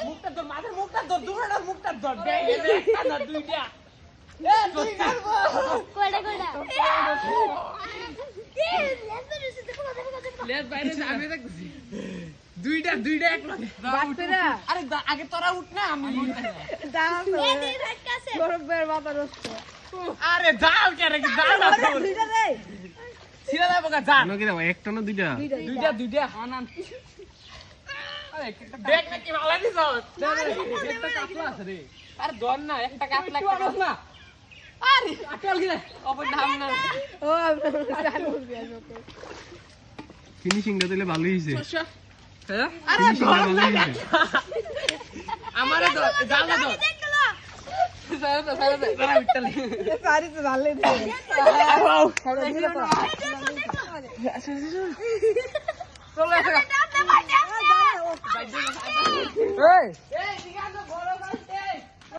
মুখটা ধর মাথার মুখটা ধর দুটার মুখটা ধর দে একটা না দুইটা এ তুই করব কোড়া কোড়া লেজ বাইরে আমি দেখছি দুইটা এক লাগে বাচ্চারা আরে আগে তোরা উঠ না আমি দাঁড়াও এই দিন রাখছে গরবের মাথা রস্ত আরে যাও কে রে যাও না তোর দুইটা রে ছিড়া যাবো গা যা কি দাও একটা না দুইটা দুইটা আনান আরে দেখ না কি ভালো দিছ একটা কাটলা আছে রে আরে ধর না একটা কাটলা একটা না আরে আটল গিয়ে ওপর নাম না ও আপনার চালু হয়ে গেল ফিনিশিংটা দিলে ভালোই হইছে হ্যাঁ আরে ধর না আমারে ধর জাল না ধর সারা উঠলে সারি তো ভালো দে চলো দাদা এই